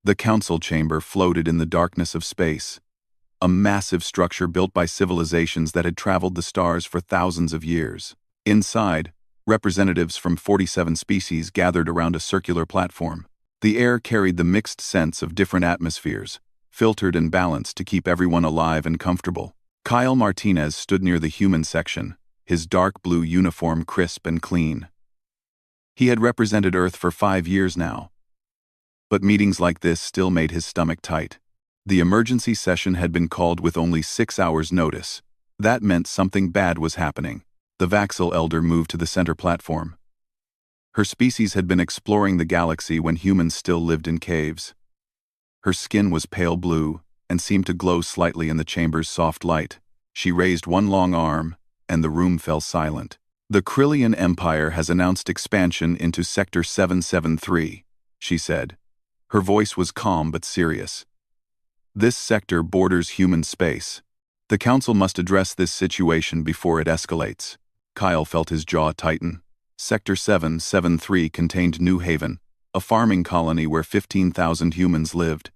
The council chamber floated in the darkness of space, a massive structure built by civilizations that had traveled the stars for thousands of years. Inside, representatives from 47 species gathered around a circular platform. The air carried the mixed scents of different atmospheres, filtered and balanced to keep everyone alive and comfortable. Kyle Martinez stood near the human section, his dark blue uniform crisp and clean. He had represented Earth for 5 years now. But meetings like this still made his stomach tight. The emergency session had been called with only 6 hours' notice. That meant something bad was happening. The Vaxel elder moved to the center platform. Her species had been exploring the galaxy when humans still lived in caves. Her skin was pale blue and seemed to glow slightly in the chamber's soft light. She raised one long arm, and the room fell silent. "The Krillian Empire has announced expansion into Sector 773, she said. Her voice was calm but serious. "This sector borders human space. The Council must address this situation before it escalates." Kyle felt his jaw tighten. Sector 773 contained New Haven, a farming colony where 15,000 humans lived.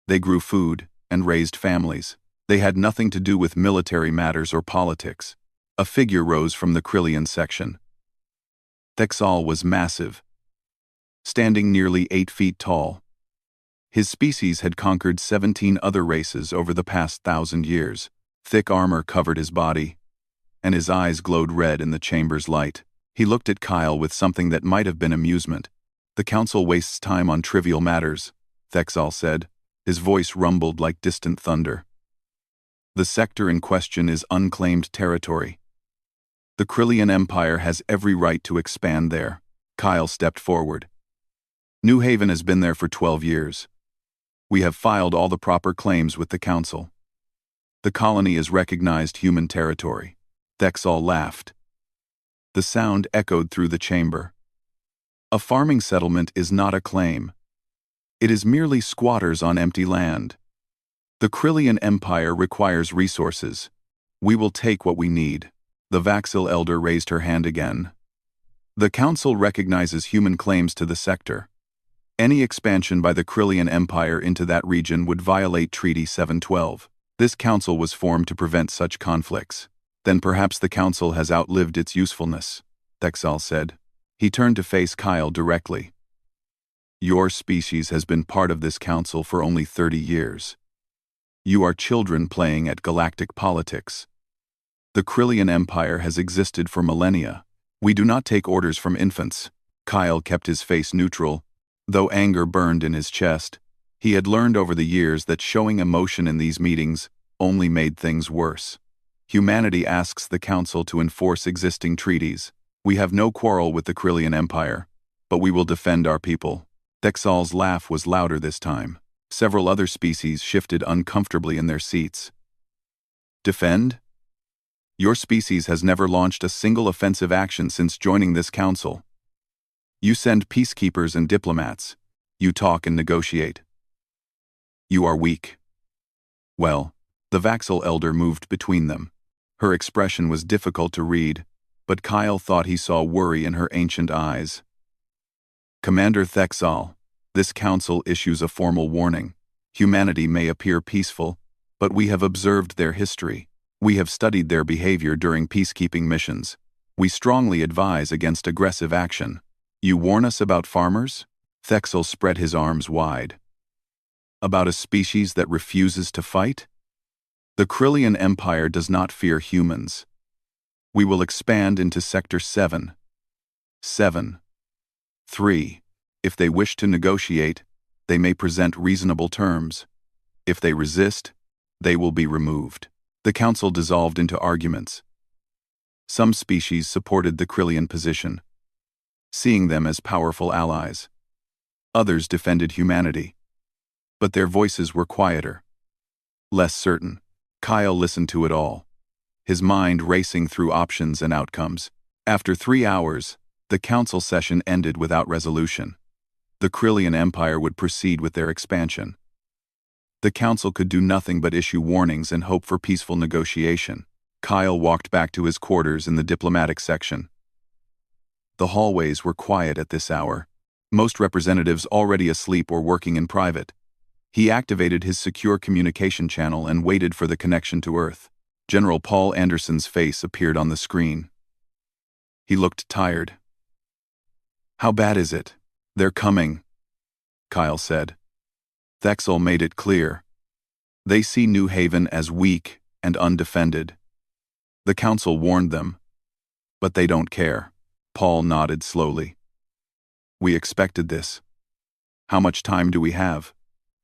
They grew food and raised families. They had nothing to do with military matters or politics. A figure rose from the Krillian section. Thexal was massive, standing nearly 8 feet tall. His species had conquered 17 other races over the past 1,000 years. Thick armor covered his body, and his eyes glowed red in the chamber's light. He looked at Kyle with something that might have been amusement. "The Council wastes time on trivial matters," Thexal said. His voice rumbled like distant thunder. "The sector in question is unclaimed territory. The Krillian Empire has every right to expand there." Kyle stepped forward. "New Haven has been there for 12 years. We have filed all the proper claims with the Council. The colony is recognized human territory." Thexal laughed. The sound echoed through the chamber. "A farming settlement is not a claim. It is merely squatters on empty land. The Krillian Empire requires resources. We will take what we need." The Vaxil elder raised her hand again. "The Council recognizes human claims to the sector. Any expansion by the Krillian Empire into that region would violate Treaty 712. This council was formed to prevent such conflicts." "Then perhaps the council has outlived its usefulness," Thexal said. He turned to face Kyle directly. "Your species has been part of this council for only 30 years. You are children playing at galactic politics. The Krillian Empire has existed for millennia. We do not take orders from infants." Kyle kept his face neutral, though anger burned in his chest. He had learned over the years that showing emotion in these meetings only made things worse. "Humanity asks the Council to enforce existing treaties. We have no quarrel with the Krillian Empire, but we will defend our people." Thexal's laugh was louder this time. Several other species shifted uncomfortably in their seats. "Defend? Your species has never launched a single offensive action since joining this council. You send peacekeepers and diplomats. You talk and negotiate. You are weak." "Well," the Vaxil elder moved between them. Her expression was difficult to read, but Kyle thought he saw worry in her ancient eyes. "Commander Thexal, this council issues a formal warning. Humanity may appear peaceful, but we have observed their history. We have studied their behavior during peacekeeping missions. We strongly advise against aggressive action. You warn us about farmers?" Thexal spread his arms wide. "About a species that refuses to fight? The Krillian Empire does not fear humans. We will expand into Sector 773. If they wish to negotiate, they may present reasonable terms. If they resist, they will be removed." The council dissolved into arguments. Some species supported the Krillian position, seeing them as powerful allies. Others defended humanity, but their voices were quieter, less certain. Kyle listened to it all, his mind racing through options and outcomes. After 3 hours, the council session ended without resolution. The Krillian Empire would proceed with their expansion. The council could do nothing but issue warnings and hope for peaceful negotiation. Kyle walked back to his quarters in the diplomatic section. The hallways were quiet at this hour. most representatives already asleep or working in private. He activated his secure communication channel and waited for the connection to Earth. General Paul Anderson's face appeared on the screen. He looked tired. "How bad is it?" "They're coming," Kyle said. Thexel made it clear. They see New Haven as weak and undefended. The Council warned them, but they don't care. Paul nodded slowly. "We expected this. How much time do we have?"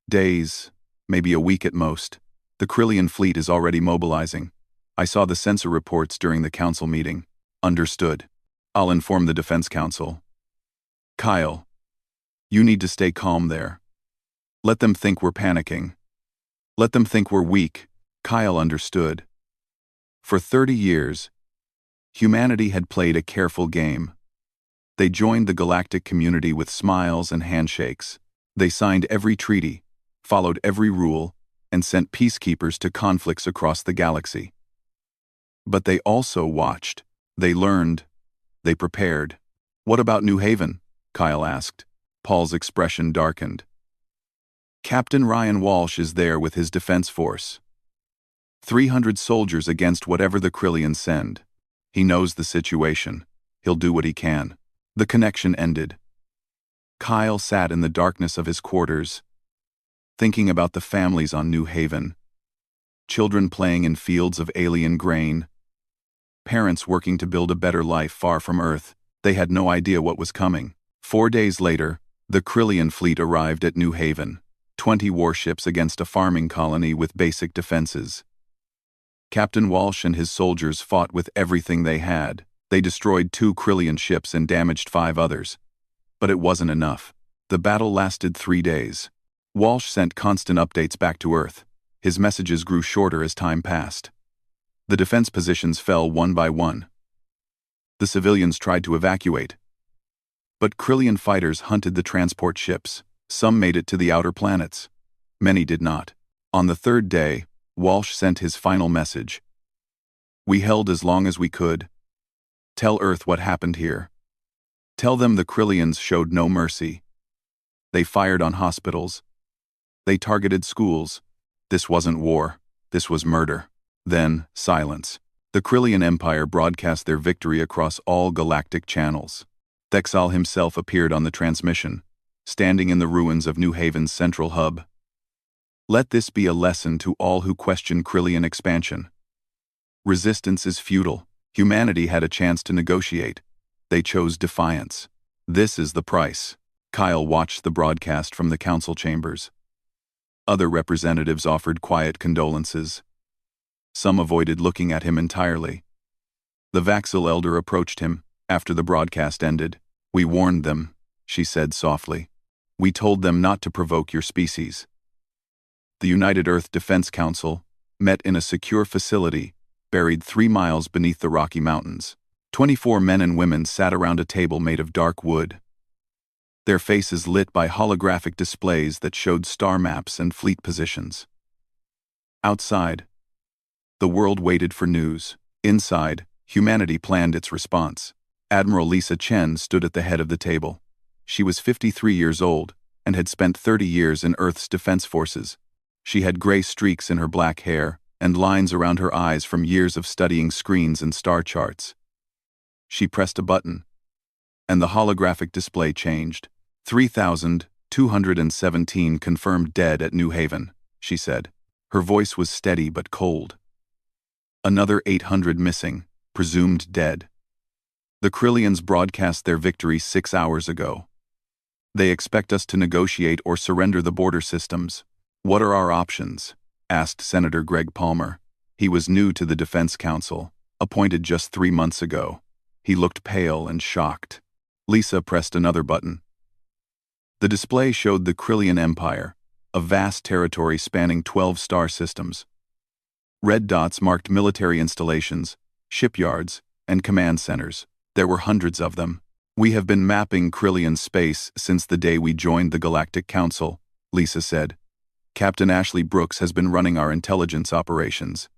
"Days, maybe a week at most. The Krillian fleet is already mobilizing. I saw the sensor reports during the Council meeting." "Understood. I'll inform the Defense Council." "Kyle, you need to stay calm there. Let them think we're panicking. Let them think we're weak." Kyle understood. For 30 years, humanity had played a careful game. They joined the galactic community with smiles and handshakes. They signed every treaty, followed every rule, and sent peacekeepers to conflicts across the galaxy. But they also watched. They learned. They prepared. "What about New Haven?" Kyle asked. Paul's expression darkened. "Captain Ryan Walsh is there with his defense force. 300 soldiers against whatever the Krillians send. He knows the situation. He'll do what he can." The connection ended. Kyle sat in the darkness of his quarters, thinking about the families on New Haven. Children playing in fields of alien grain. Parents working to build a better life far from Earth. They had no idea what was coming. 4 days later, the Krillian fleet arrived at New Haven. 20 warships against a farming colony with basic defenses. Captain Walsh and his soldiers fought with everything they had. They destroyed 2 Krillian ships and damaged 5 others. But it wasn't enough. The battle lasted 3 days. Walsh sent constant updates back to Earth. His messages grew shorter as time passed. The defense positions fell one by one. The civilians tried to evacuate. But Krillian fighters hunted the transport ships. Some made it to the outer planets. Many did not. On the 3rd day, Walsh sent his final message. "We held as long as we could. Tell Earth what happened here. Tell them the Krillians showed no mercy. They fired on hospitals. They targeted schools. This wasn't war. This was murder." Then, silence. The Krillian Empire broadcast their victory across all galactic channels. Thexal himself appeared on the transmission, standing in the ruins of New Haven's central hub. "Let this be a lesson to all who question Krillian expansion. Resistance is futile. Humanity had a chance to negotiate. They chose defiance. This is the price." Kyle watched the broadcast from the council chambers. Other representatives offered quiet condolences. Some avoided looking at him entirely. The Vaxil elder approached him after the broadcast ended. "We warned them," she said softly. "We told them not to provoke your species." The United Earth Defense Council met in a secure facility buried 3 miles beneath the Rocky Mountains. 24 men and women sat around a table made of dark wood, their faces lit by holographic displays that showed star maps and fleet positions. Outside, the world waited for news. Inside, humanity planned its response. Admiral Lisa Chen stood at the head of the table. She was 53 years old and had spent 30 years in Earth's defense forces. She had gray streaks in her black hair and lines around her eyes from years of studying screens and star charts. She pressed a button, and the holographic display changed. 3,217 confirmed dead at New Haven, she said. Her voice was steady but cold. Another 800 missing, presumed dead. The Krillians broadcast their victory 6 hours ago. They expect us to negotiate or surrender the border systems. What are our options? Asked Senator Greg Palmer. He was new to the Defense Council, appointed just 3 months ago. He looked pale and shocked. Lisa pressed another button. The display showed the Krillian Empire, a vast territory spanning 12 star systems. Red dots marked military installations, shipyards, and command centers. There were hundreds of them. "We have been mapping Krillian space since the day we joined the Galactic Council," Lisa said. "Captain Ashley Brooks has been running our intelligence operations."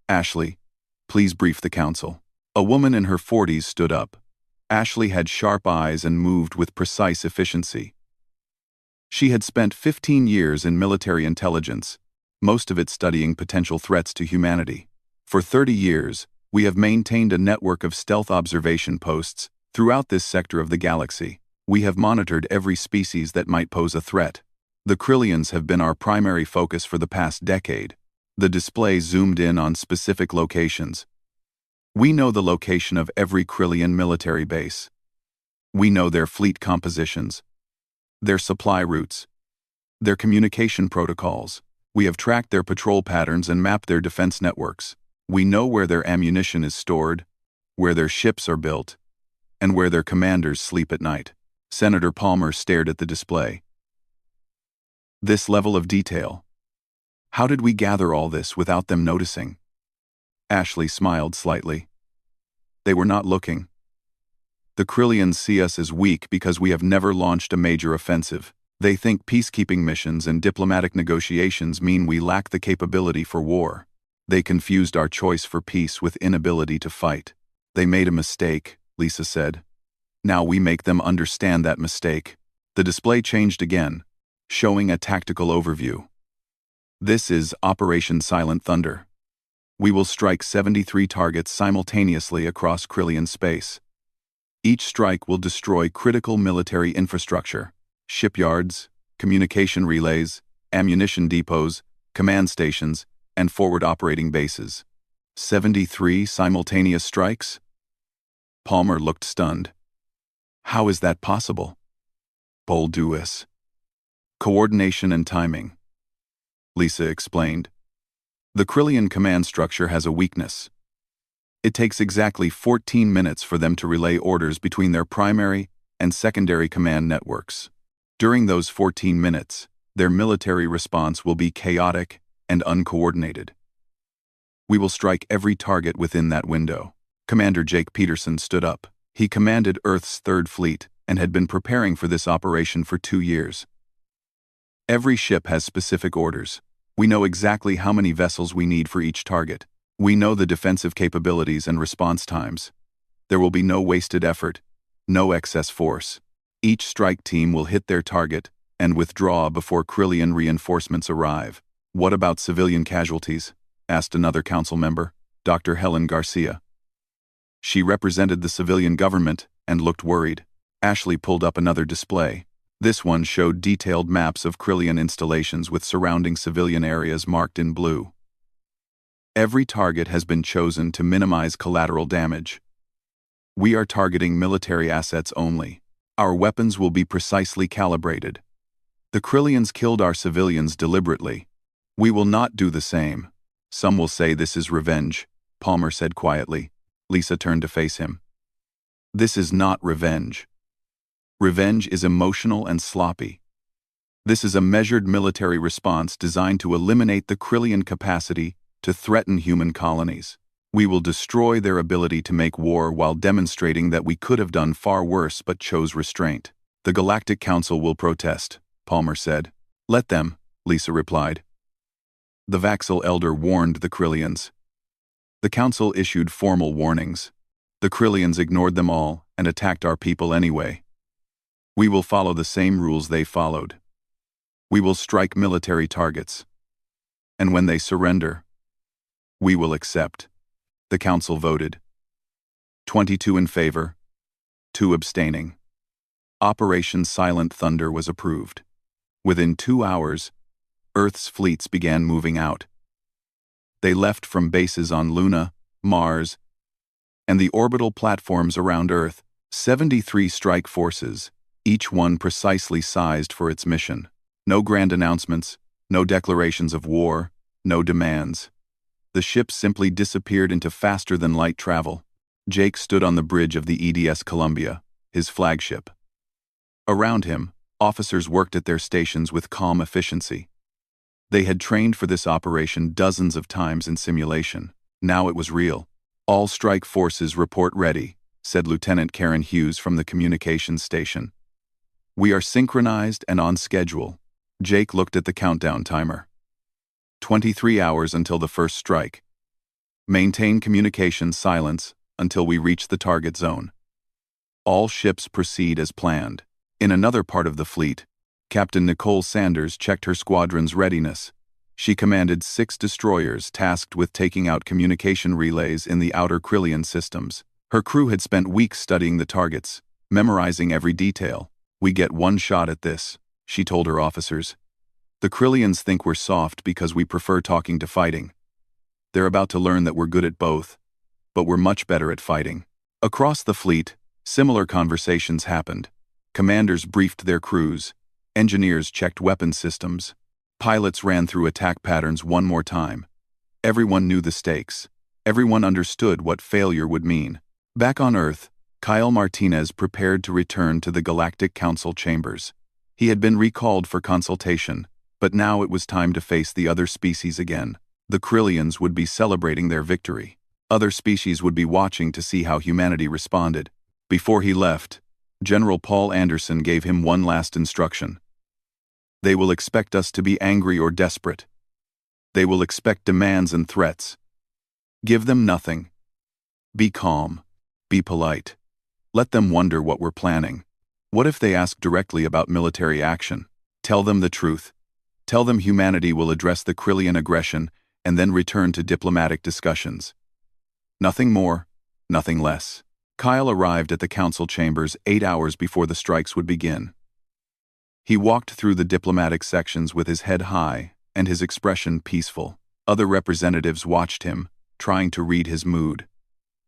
"Ashley, please brief the council." A woman in her 40s stood up. Ashley had sharp eyes and moved with precise efficiency. She had spent 15 years in military intelligence, most of it studying potential threats to humanity. For 30 years, we have maintained a network of stealth observation posts throughout this sector of the galaxy. We have monitored every species that might pose a threat. The Krillians have been our primary focus for the past decade. The display zoomed in on specific locations. We know the location of every Krillian military base. We know their fleet compositions, their supply routes, their communication protocols. We have tracked their patrol patterns and mapped their defense networks. We know where their ammunition is stored, where their ships are built, and where their commanders sleep at night. Senator Palmer stared at the display. This level of detail. How did we gather all this without them noticing? Ashley smiled slightly. They were not looking. The Krillians see us as weak because we have never launched a major offensive. They think peacekeeping missions and diplomatic negotiations mean we lack the capability for war. They confused our choice for peace with inability to fight. They made a mistake, Lisa said. Now we make them understand that mistake. The display changed again, showing a tactical overview. This is Operation Silent Thunder. We will strike 73 targets simultaneously across Krillian space. Each strike will destroy critical military infrastructure, shipyards, communication relays, ammunition depots, command stations, and forward operating bases. 73 simultaneous strikes? Palmer looked stunned. How is that possible? Bolduus. Coordination and timing. Lisa explained. The Krillian command structure has a weakness. It takes exactly 14 minutes for them to relay orders between their primary and secondary command networks. During those 14 minutes, their military response will be chaotic and uncoordinated. We will strike every target within that window. Commander Jake Peterson stood up. He commanded Earth's Third Fleet and had been preparing for this operation for 2 years. Every ship has specific orders. We know exactly how many vessels we need for each target. We know the defensive capabilities and response times. There will be no wasted effort, no excess force. Each strike team will hit their target and withdraw before Krillian reinforcements arrive. What about civilian casualties? Asked another council member, Dr. Helen Garcia. She represented the civilian government and looked worried. Ashley pulled up another display. This one showed detailed maps of Krillian installations with surrounding civilian areas marked in blue. Every target has been chosen to minimize collateral damage. We are targeting military assets only. Our weapons will be precisely calibrated. The Krillians killed our civilians deliberately. We will not do the same. Some will say this is revenge, Palmer said quietly. Lisa turned to face him. This is not revenge. Revenge is emotional and sloppy. This is a measured military response designed to eliminate the Krillian capacity to threaten human colonies. We will destroy their ability to make war while demonstrating that we could have done far worse but chose restraint. The Galactic Council will protest, Palmer said. Let them, Lisa replied. The Vaxil elder warned the Krillians. The Council issued formal warnings. The Krillians ignored them all and attacked our people anyway. We will follow the same rules they followed. We will strike military targets. And when they surrender, we will accept. The Council voted. 22 in favor, 2 abstaining. Operation Silent Thunder was approved. Within 2 hours, Earth's fleets began moving out. They left from bases on Luna, Mars, and the orbital platforms around Earth, 73 strike forces, each one precisely sized for its mission. No grand announcements, no declarations of war, no demands. The ships simply disappeared into faster-than-light travel. Jake stood on the bridge of the EDS Columbia, his flagship. Around him, officers worked at their stations with calm efficiency. They had trained for this operation dozens of times in simulation. Now it was real. All strike forces report ready, said Lieutenant Karen Hughes from the communications station. We are synchronized and on schedule. Jake looked at the countdown timer. 23 hours until the first strike. Maintain communication silence until we reach the target zone. All ships proceed as planned. In another part of the fleet, Captain Nicole Sanders checked her squadron's readiness. She commanded 6 destroyers tasked with taking out communication relays in the outer Krillian systems. Her crew had spent weeks studying the targets, memorizing every detail. "We get one shot at this," she told her officers. "The Krillians think we're soft because we prefer talking to fighting. They're about to learn that we're good at both, but we're much better at fighting." Across the fleet, similar conversations happened. Commanders briefed their crews. Engineers checked weapon systems. Pilots ran through attack patterns one more time. Everyone knew the stakes. Everyone understood what failure would mean. Back on Earth, Kyle Martinez prepared to return to the Galactic Council chambers. He had been recalled for consultation, but now it was time to face the other species again. The Krillians would be celebrating their victory. Other species would be watching to see how humanity responded. Before he left, General Paul Anderson gave him one last instruction. "They will expect us to be angry or desperate. They will expect demands and threats. Give them nothing. Be calm. Be polite. Let them wonder what we're planning. What if they ask directly about military action? Tell them the truth. Tell them humanity will address the Krillian aggression and then return to diplomatic discussions. Nothing more, nothing less." Kyle arrived at the council chambers 8 hours before the strikes would begin. He walked through the diplomatic sections with his head high and his expression peaceful. Other representatives watched him, trying to read his mood.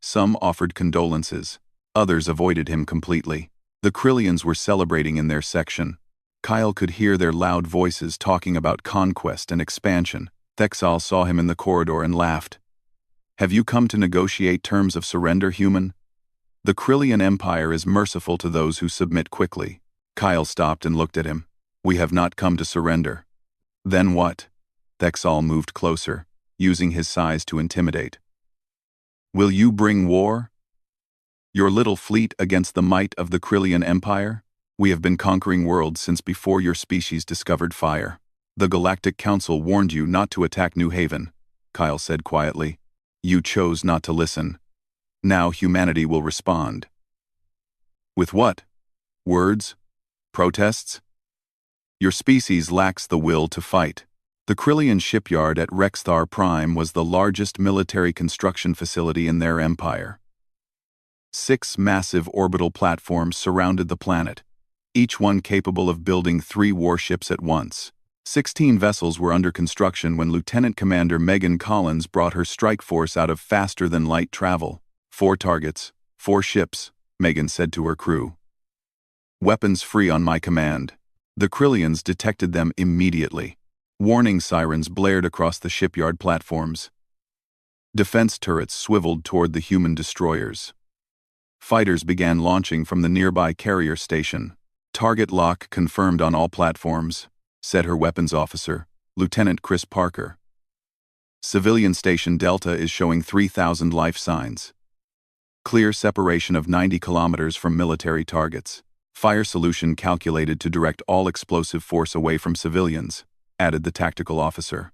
Some offered condolences. Others avoided him completely. The Krillians were celebrating in their section. Kyle could hear their loud voices talking about conquest and expansion. Thexal saw him in the corridor and laughed. "Have you come to negotiate terms of surrender, human? The Krillian Empire is merciful to those who submit quickly." Kyle stopped and looked at him. "We have not come to surrender." "Then what?" Thexal moved closer, using his size to intimidate. "Will you bring war? Your little fleet against the might of the Krillian Empire? We have been conquering worlds since before your species discovered fire. The Galactic Council warned you not to attack New Haven," Kyle said quietly. "You chose not to listen. Now humanity will respond." "With what? Words? Protests?" "Your species lacks the will to fight." The Krillian shipyard at Rexthar Prime was the largest military construction facility in their empire. 6 massive orbital platforms surrounded the planet, each one capable of building 3 warships at once. 16 vessels were under construction when Lieutenant Commander Megan Collins brought her strike force out of faster-than-light travel. 4 targets, 4 ships, Megan said to her crew. "Weapons free on my command." The Krillians detected them immediately. Warning sirens blared across the shipyard platforms. Defense turrets swiveled toward the human destroyers. Fighters began launching from the nearby carrier station. "Target lock confirmed on all platforms," said her weapons officer, Lieutenant Chris Parker. "Civilian Station Delta is showing 3,000 life signs. Clear separation of 90 kilometers from military targets. Fire solution calculated to direct all explosive force away from civilians," added the tactical officer.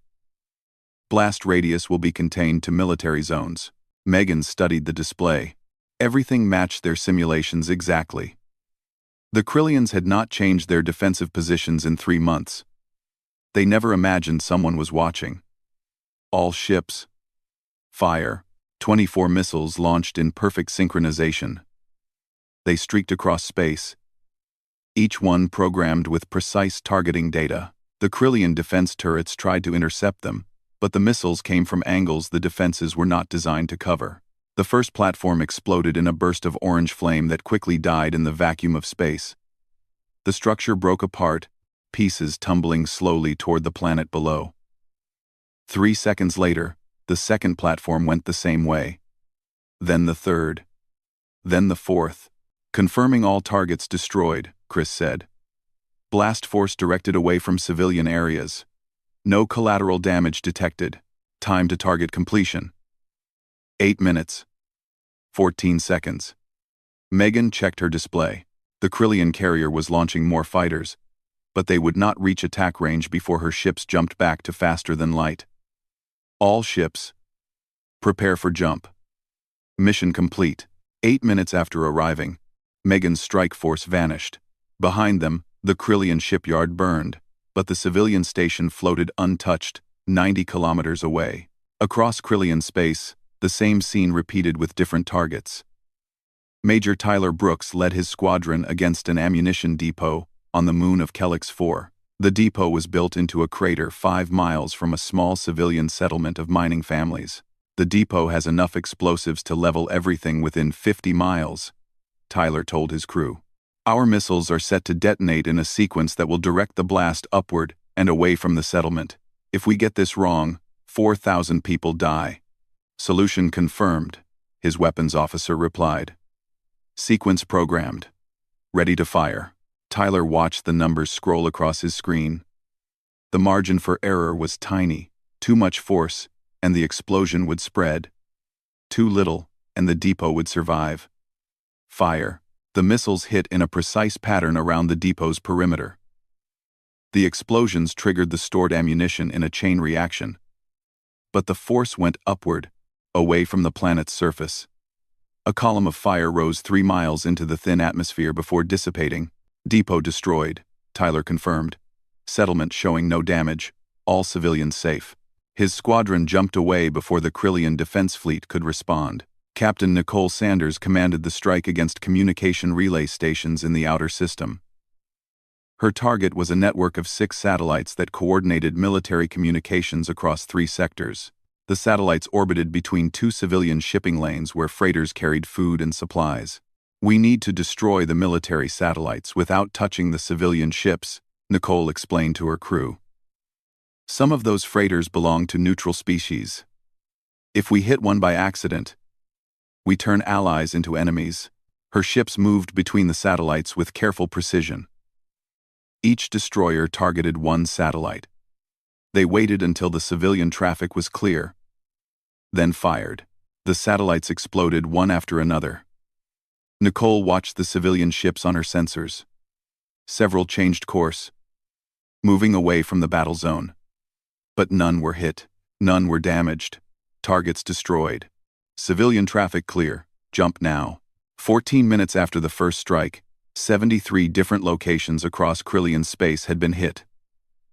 "Blast radius will be contained to military zones." Megan studied the display. Everything matched their simulations exactly. The Krillians had not changed their defensive positions in 3 months. They never imagined someone was watching. All ships. Fire. 24 missiles launched in perfect synchronization. They streaked across space, each one programmed with precise targeting data. The Krillian defense turrets tried to intercept them, but the missiles came from angles the defenses were not designed to cover. The first platform exploded in a burst of orange flame that quickly died in the vacuum of space. The structure broke apart, pieces tumbling slowly toward the planet below. 3 seconds later, the second platform went the same way. Then the third. Then the fourth. "Confirming all targets destroyed," Chris said. "Blast force directed away from civilian areas. No collateral damage detected. Time to target completion. 8 minutes. 14 seconds. Megan checked her display. The Krillian carrier was launching more fighters, but they would not reach attack range before her ships jumped back to faster than light. "All ships. Prepare for jump." Mission complete. 8 minutes after arriving, Megan's strike force vanished. Behind them, the Krillian shipyard burned, but the civilian station floated untouched, 90 kilometers away. Across Krillian space, the same scene repeated with different targets. Major Tyler Brooks led his squadron against an ammunition depot on the moon of Kelix 4. The depot was built into a crater 5 miles from a small civilian settlement of mining families. The depot has enough explosives to level everything within 50 miles, Tyler told his crew. Our missiles are set to detonate in a sequence that will direct the blast upward and away from the settlement. If we get this wrong, 4,000 people die. Solution confirmed, his weapons officer replied. Sequence programmed. Ready to fire. Tyler watched the numbers scroll across his screen. The margin for error was tiny. Too much force, and the explosion would spread. Too little, and the depot would survive. Fire. The missiles hit in a precise pattern around the depot's perimeter. The explosions triggered the stored ammunition in a chain reaction. But the force went upward, away from the planet's surface. A column of fire rose 3 miles into the thin atmosphere before dissipating. Depot destroyed, Tyler confirmed. Settlement showing no damage, all civilians safe. His squadron jumped away before the Krillian defense fleet could respond. Captain Nicole Sanders commanded the strike against communication relay stations in the outer system. Her target was a network of 6 satellites that coordinated military communications across 3 sectors. The satellites orbited between 2 civilian shipping lanes where freighters carried food and supplies. We need to destroy the military satellites without touching the civilian ships, Nicole explained to her crew. Some of those freighters belong to neutral species. If we hit one by accident, we turn allies into enemies. Her ships moved between the satellites with careful precision. Each destroyer targeted one satellite. They waited until the civilian traffic was clear, then fired. The satellites exploded one after another. Nicole watched the civilian ships on her sensors. Several changed course, moving away from the battle zone. But none were hit, none were damaged, targets destroyed. Civilian traffic clear, jump now. 14 minutes after the first strike, 73 different locations across Krillian space had been hit.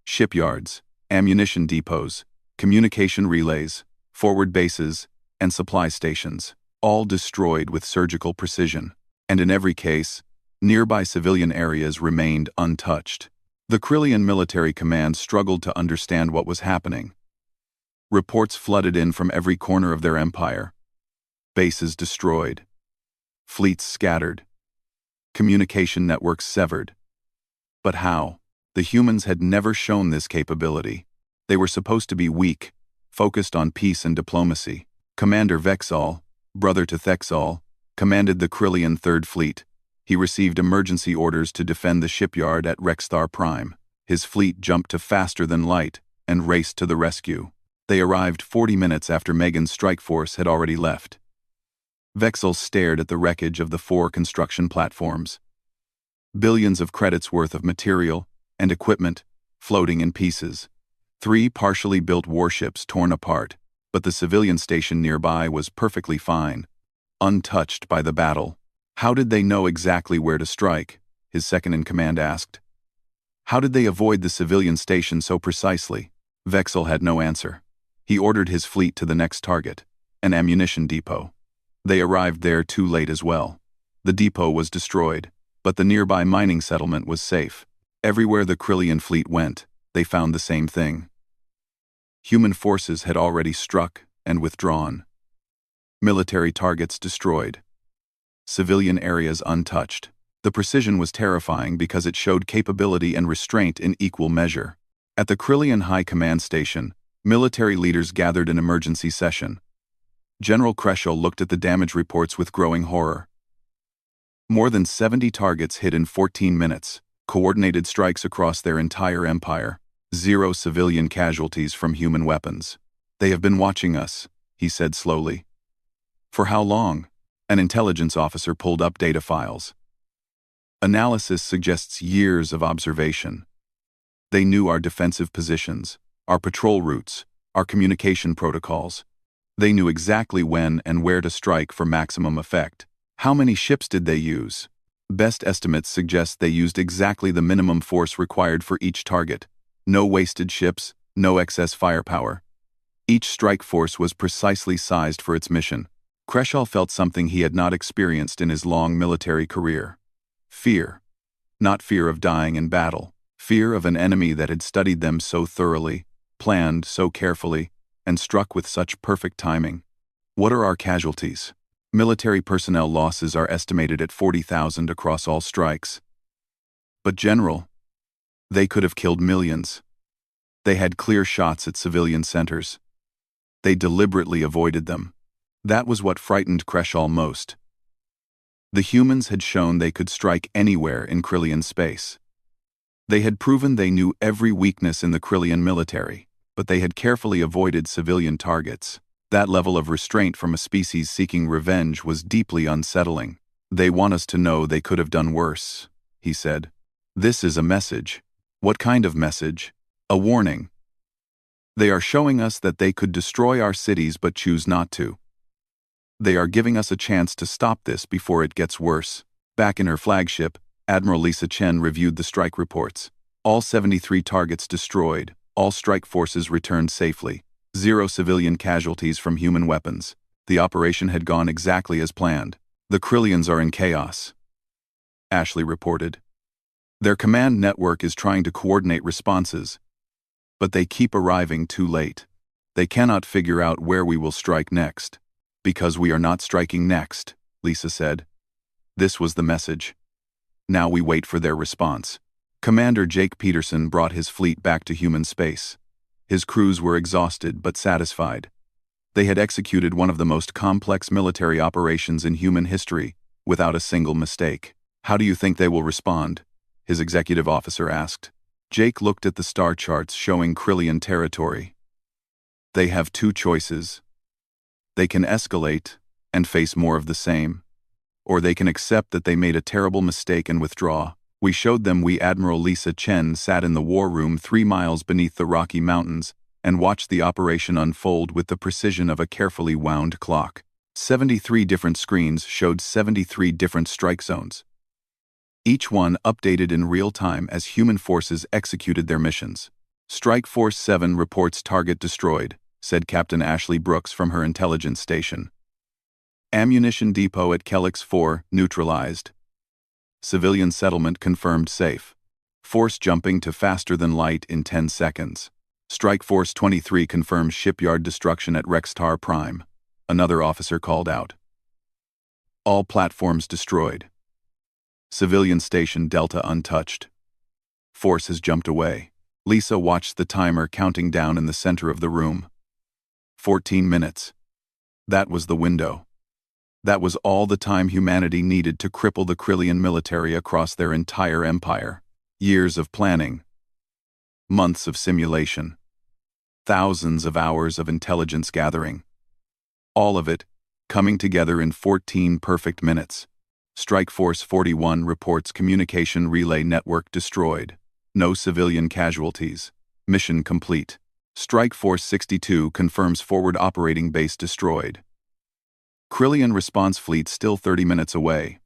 Shipyards, ammunition depots, communication relays, forward bases, and supply stations, all destroyed with surgical precision. And in every case, nearby civilian areas remained untouched. The Krillian military command struggled to understand what was happening. Reports flooded in from every corner of their empire. Bases destroyed. Fleets scattered. Communication networks severed. But how? The humans had never shown this capability. They were supposed to be weak, focused on peace and diplomacy. Commander Vexal, brother to Thexal, commanded the Krillian Third Fleet. He received emergency orders to defend the shipyard at Rexstar Prime. His fleet jumped to faster than light and raced to the rescue. They arrived 40 minutes after Megan's strike force had already left. Vexal stared at the wreckage of the 4 construction platforms. Billions of credits worth of material and equipment floating in pieces. 3 partially built warships torn apart, but the civilian station nearby was perfectly fine, untouched by the battle. How did they know exactly where to strike? His second-in-command asked. How did they avoid the civilian station so precisely? Vexal had no answer. He ordered his fleet to the next target, an ammunition depot. They arrived there too late as well. The depot was destroyed, but the nearby mining settlement was safe. Everywhere the Krillian fleet went, they found the same thing. Human forces had already struck and withdrawn. Military targets destroyed. Civilian areas untouched. The precision was terrifying because it showed capability and restraint in equal measure. At the Krillian High Command Station, military leaders gathered in emergency session. General Kreschel looked at the damage reports with growing horror. More than 70 targets hit in 14 minutes, coordinated strikes across their entire empire, 0 civilian casualties from human weapons. They have been watching us, he said slowly. For how long? An intelligence officer pulled up data files. Analysis suggests years of observation. They knew our defensive positions, our patrol routes, our communication protocols. They knew exactly when and where to strike for maximum effect. How many ships did they use? Best estimates suggest they used exactly the minimum force required for each target. No wasted ships, no excess firepower. Each strike force was precisely sized for its mission. Creshaw felt something he had not experienced in his long military career. Fear. Not fear of dying in battle. Fear of an enemy that had studied them so thoroughly, planned so carefully, and struck with such perfect timing. What are our casualties? Military personnel losses are estimated at 40,000 across all strikes. But General, they could have killed millions. They had clear shots at civilian centers. They deliberately avoided them. That was what frightened Creshaw most. The humans had shown they could strike anywhere in Krillian space. They had proven they knew every weakness in the Krillian military, but they had carefully avoided civilian targets. That level of restraint from a species seeking revenge was deeply unsettling. They want us to know they could have done worse, he said. This is a message. What kind of message? A warning. They are showing us that they could destroy our cities but choose not to. They are giving us a chance to stop this before it gets worse. Back in her flagship, Admiral Lisa Chen reviewed the strike reports. All 73 targets destroyed, all strike forces returned safely. 0 civilian casualties from human weapons. The operation had gone exactly as planned. The Krillians are in chaos, Ashley reported. Their command network is trying to coordinate responses, but they keep arriving too late. They cannot figure out where we will strike next. Because we are not striking next, Lisa said. This was the message. Now we wait for their response. Commander Jake Peterson brought his fleet back to human space. His crews were exhausted but satisfied. They had executed one of the most complex military operations in human history, without a single mistake. How do you think they will respond? His executive officer asked. Jake looked at the star charts showing Krillian territory. They have 2 choices. They can escalate and face more of the same, or they can accept that they made a terrible mistake and withdraw. We showed them Admiral Lisa Chen sat in the war room 3 miles beneath the Rocky Mountains and watched the operation unfold with the precision of a carefully wound clock. 73 different screens showed 73 different strike zones. Each one updated in real time as human forces executed their missions. Strike Force 7 reports target destroyed, said Captain Ashley Brooks from her intelligence station. Ammunition depot at Kellix 4 neutralized. Civilian settlement confirmed safe. Force jumping to faster than light in 10 seconds. Strike Force 23 confirms shipyard destruction at Rextar Prime. Another officer called out. All platforms destroyed. Civilian station Delta untouched. Force has jumped away. Lisa watched the timer counting down in the center of the room. 14 minutes. That was the window. That was all the time humanity needed to cripple the Krillian military across their entire empire. Years of planning. Months of simulation. Thousands of hours of intelligence gathering. All of it coming together in 14 perfect minutes. Strike Force 41 reports communication relay network destroyed. No civilian casualties. Mission complete. Strike Force 62 confirms forward operating base destroyed. Krillian response fleet still 30 minutes away.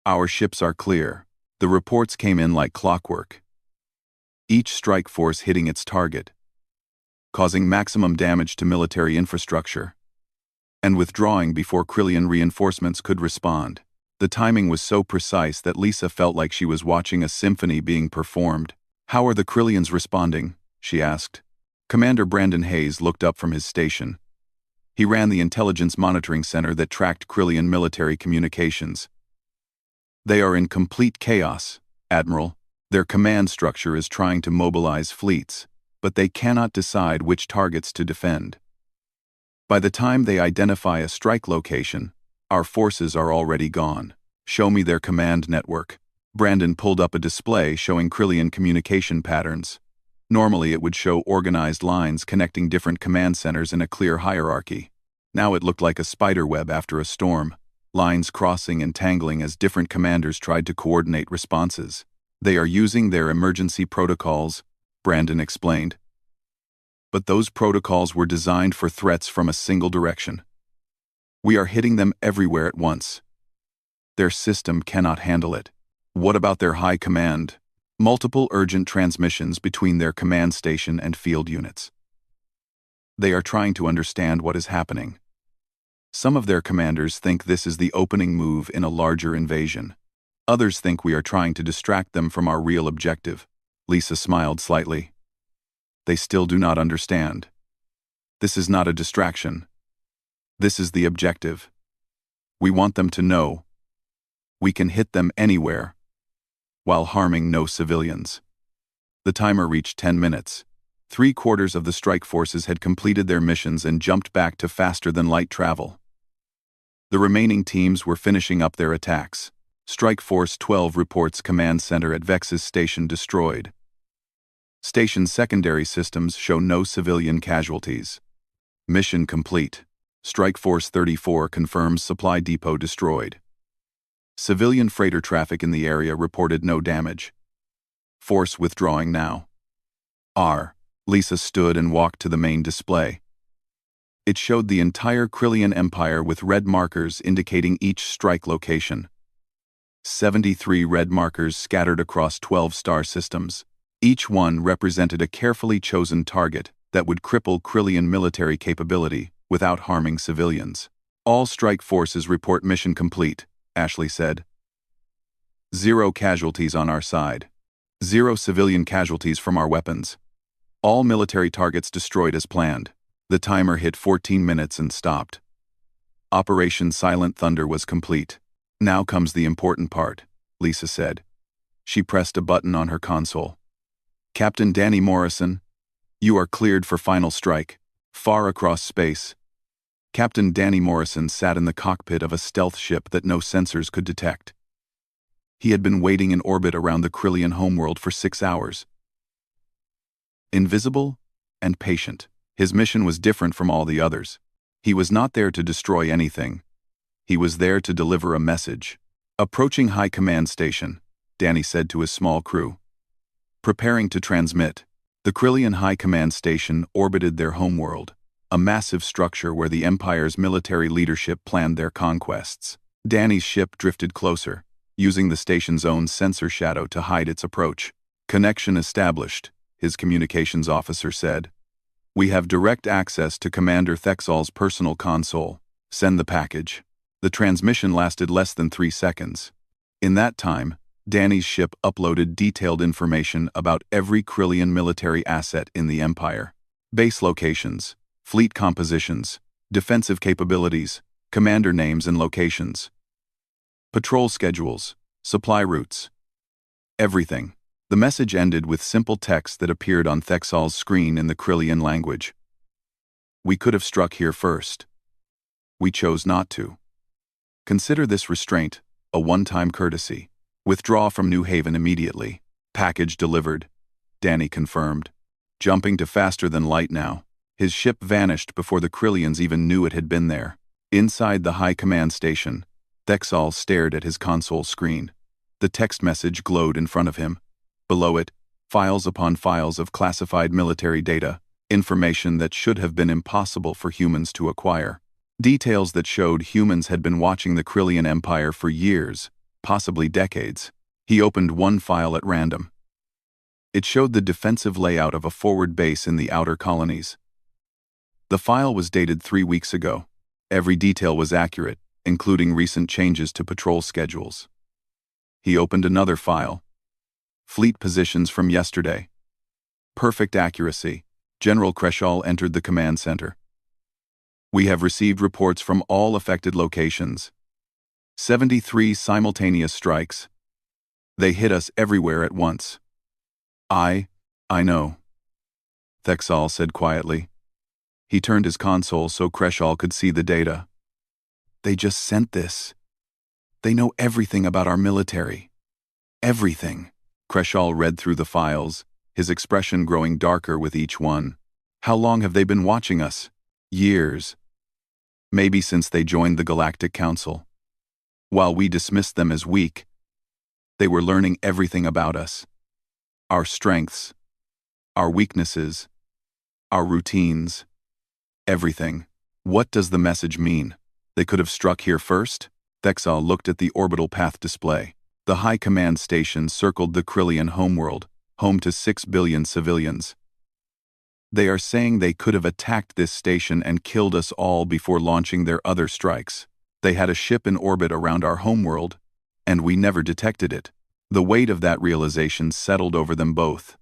Our ships are clear. The reports came in like clockwork. Each strike force hitting its target, causing maximum damage to military infrastructure, and withdrawing before Krillian reinforcements could respond. The timing was so precise that Lisa felt like she was watching a symphony being performed. How are the Krillians responding? She asked. Commander Brandon Hayes looked up from his station. He ran the intelligence monitoring center that tracked Krillian military communications. They are in complete chaos, Admiral. Their command structure is trying to mobilize fleets, but they cannot decide which targets to defend. By the time they identify a strike location, our forces are already gone. Show me their command network. Brandon pulled up a display showing Krillian communication patterns. Normally it would show organized lines connecting different command centers in a clear hierarchy. Now it looked like a spider web after a storm, lines crossing and tangling as different commanders tried to coordinate responses. They are using their emergency protocols, Brandon explained. But those protocols were designed for threats from a single direction. We are hitting them everywhere at once. Their system cannot handle it. What about their high command? Multiple urgent transmissions between their command station and field units. They are trying to understand what is happening. Some of their commanders think this is the opening move in a larger invasion. Others think we are trying to distract them from our real objective. Lisa smiled slightly. They still do not understand. This is not a distraction. This is the objective. We want them to know we can hit them anywhere while harming no civilians. The timer reached 10 minutes. 3/4 of the strike forces had completed their missions and jumped back to faster-than-light travel. The remaining teams were finishing up their attacks. Strike Force 12 reports command center at Vex's station destroyed. Station's secondary systems show no civilian casualties. Mission complete. Strike Force 34 confirms supply depot destroyed. Civilian freighter traffic in the area reported no damage. Force withdrawing now. Lisa stood and walked to the main display. It showed the entire Krillian Empire with red markers indicating each strike location. 73 red markers scattered across 12 star systems. Each one represented a carefully chosen target that would cripple Krillian military capability without harming civilians. All strike forces report mission complete, Ashley said. 0 casualties on our side. 0 civilian casualties from our weapons. All military targets destroyed as planned. The timer hit 14 minutes and stopped. Operation Silent Thunder was complete. Now comes the important part, Lisa said. She pressed a button on her console. Captain Danny Morrison, you are cleared for final strike, far across space. Captain Danny Morrison sat in the cockpit of a stealth ship that no sensors could detect. He had been waiting in orbit around the Krillian homeworld for 6 hours. Invisible and patient, his mission was different from all the others. He was not there to destroy anything. He was there to deliver a message. Approaching High Command Station, Danny said to his small crew. Preparing to transmit. The Krillian High Command Station orbited their homeworld, a massive structure where the Empire's military leadership planned their conquests. Danny's ship drifted closer, using the station's own sensor shadow to hide its approach. Connection established, his communications officer said. We have direct access to Commander Thexal's personal console. Send the package. The transmission lasted less than 3 seconds. In that time, Danny's ship uploaded detailed information about every Krillian military asset in the Empire. Base locations, fleet compositions, defensive capabilities, commander names and locations. Patrol schedules, supply routes. Everything. The message ended with simple text that appeared on Thexal's screen in the Krillian language. We could have struck here first. We chose not to. Consider this restraint a one-time courtesy. Withdraw from New Haven immediately. Package delivered, Danny confirmed. Jumping to faster than light now. His ship vanished before the Krillians even knew it had been there. Inside the High Command Station, Thexal stared at his console screen. The text message glowed in front of him. Below it, files upon files of classified military data, information that should have been impossible for humans to acquire. Details that showed humans had been watching the Krillian Empire for years, possibly decades. He opened one file at random. It showed the defensive layout of a forward base in the outer colonies. The file was dated 3 weeks ago. Every detail was accurate, including recent changes to patrol schedules. He opened another file. Fleet positions from yesterday. Perfect accuracy. General Kreshal entered the command center. We have received reports from all affected locations. 73 simultaneous strikes. They hit us everywhere at once. I know, Thexal said quietly. He turned his console so Kreshal could see the data. They just sent this. They know everything about our military. Everything. Kreshal read through the files, his expression growing darker with each one. How long have they been watching us? Years. Maybe since they joined the Galactic Council. While we dismissed them as weak, they were learning everything about us. Our strengths, our weaknesses, our routines, everything. What does the message mean? They could have struck here first? Thexal looked at the orbital path display. The High Command Station circled the Krillian homeworld, home to 6 billion civilians. They are saying they could have attacked this station and killed us all before launching their other strikes. They had a ship in orbit around our homeworld, and we never detected it. The weight of that realization settled over them both.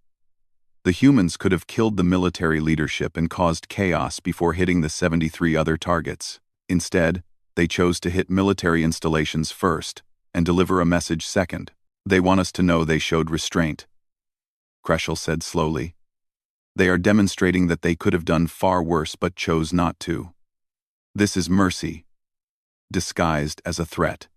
The humans could have killed the military leadership and caused chaos before hitting the 73 other targets. Instead, they chose to hit military installations first and deliver a message second. They want us to know they showed restraint, Kreschel said slowly. They are demonstrating that they could have done far worse but chose not to. This is mercy, disguised as a threat.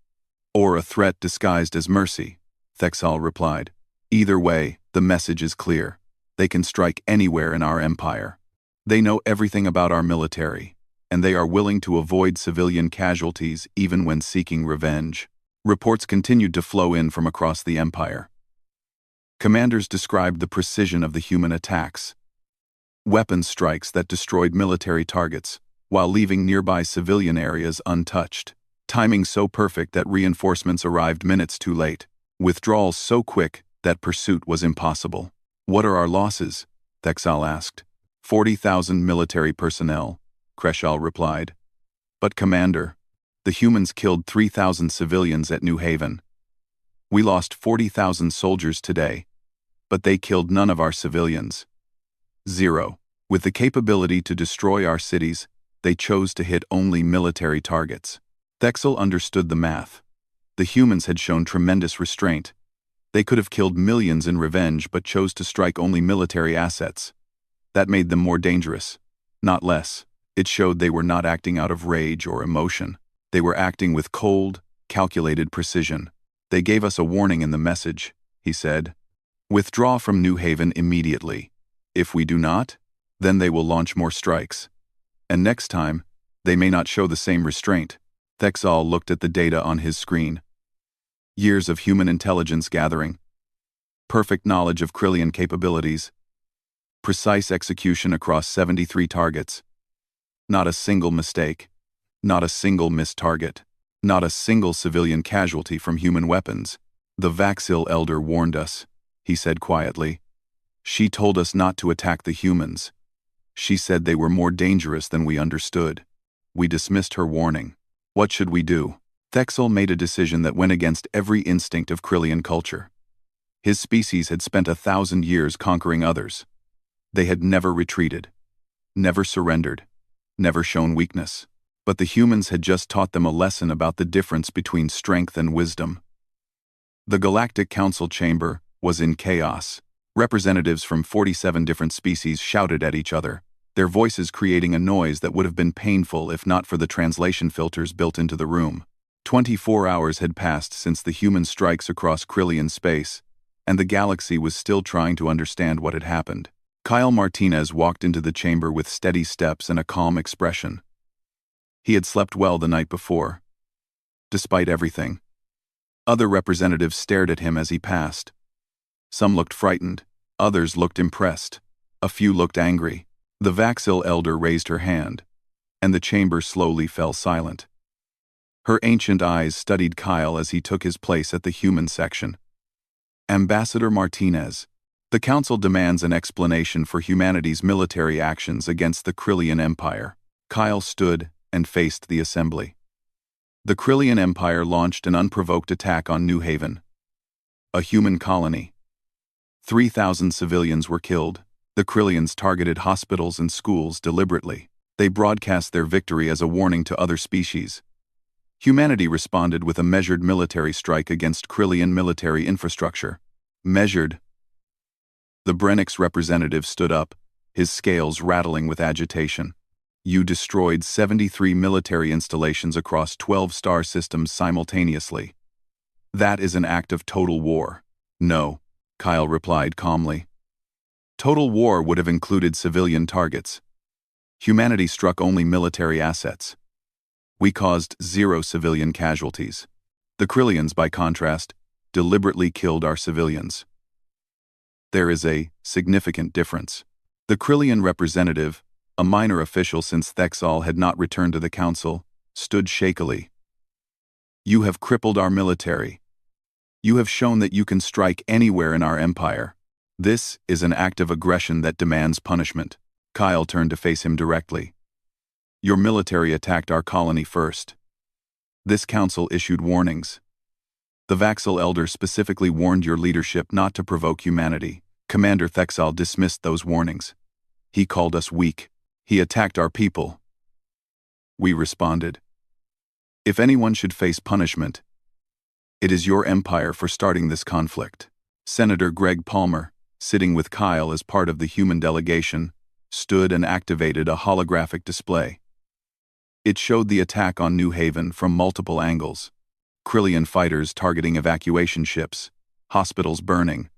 Or a threat disguised as mercy, Thexal replied. Either way, the message is clear. They can strike anywhere in our empire. They know everything about our military, and they are willing to avoid civilian casualties even when seeking revenge. Reports continued to flow in from across the empire. Commanders described the precision of the human attacks. Weapon strikes that destroyed military targets, while leaving nearby civilian areas untouched. Timing so perfect that reinforcements arrived minutes too late. Withdrawals so quick that pursuit was impossible. What are our losses? Thexal asked. 40,000 military personnel, Kreschel replied. But Commander, the humans killed 3,000 civilians at New Haven. We lost 40,000 soldiers today, but they killed none of our civilians. 0. With the capability to destroy our cities, they chose to hit only military targets. Thexal understood the math. The humans had shown tremendous restraint. They could have killed millions in revenge but chose to strike only military assets. That made them more dangerous, not less. It showed they were not acting out of rage or emotion. They were acting with cold, calculated precision. They gave us a warning in the message, he said. Withdraw from New Haven immediately. If we do not, then they will launch more strikes. And next time, they may not show the same restraint. Thexal looked at the data on his screen. Years of human intelligence gathering. Perfect knowledge of Krillian capabilities. Precise execution across 73 targets. Not a single mistake. Not a single missed target. Not a single civilian casualty from human weapons. The Vaxil elder warned us, he said quietly. She told us not to attack the humans. She said they were more dangerous than we understood. We dismissed her warning. What should we do? Thexal made a decision that went against every instinct of Krillian culture. His species had spent 1,000 years conquering others. They had never retreated, never surrendered, never shown weakness. But the humans had just taught them a lesson about the difference between strength and wisdom. The Galactic Council chamber was in chaos. Representatives from 47 different species shouted at each other, their voices creating a noise that would have been painful if not for the translation filters built into the room. 24 hours had passed since the human strikes across Krillian space, and the galaxy was still trying to understand what had happened. Kyle Martinez walked into the chamber with steady steps and a calm expression. He had slept well the night before. Despite everything. Other representatives stared at him as he passed. Some looked frightened, others looked impressed, a few looked angry. The Vaxil elder raised her hand, and the chamber slowly fell silent. Her ancient eyes studied Kyle as he took his place at the human section. Ambassador Martinez, the Council demands an explanation for humanity's military actions against the Krillian Empire. Kyle stood and faced the assembly. The Krillian Empire launched an unprovoked attack on New Haven, a human colony. 3,000 civilians were killed. The Krillians targeted hospitals and schools deliberately. They broadcast their victory as a warning to other species. Humanity responded with a measured military strike against Krillian military infrastructure. Measured. The Brennix representative stood up, his scales rattling with agitation. You destroyed 73 military installations across 12 star systems simultaneously. That is an act of total war. No, Kyle replied calmly. Total war would have included civilian targets. Humanity struck only military assets. We caused 0 civilian casualties. The Krillians, by contrast, deliberately killed our civilians. There is a significant difference. The Krillian representative, a minor official since Thexal had not returned to the council, stood shakily. You have crippled our military. You have shown that you can strike anywhere in our empire. This is an act of aggression that demands punishment. Kyle turned to face him directly. Your military attacked our colony first. This council issued warnings. The Vaxil Elder specifically warned your leadership not to provoke humanity. Commander Thexal dismissed those warnings. He called us weak. He attacked our people. We responded. If anyone should face punishment, it is your empire for starting this conflict. Senator Greg Palmer, sitting with Kyle as part of the human delegation, stood and activated a holographic display. It showed the attack on New Haven from multiple angles. Krillian fighters targeting evacuation ships, hospitals burning,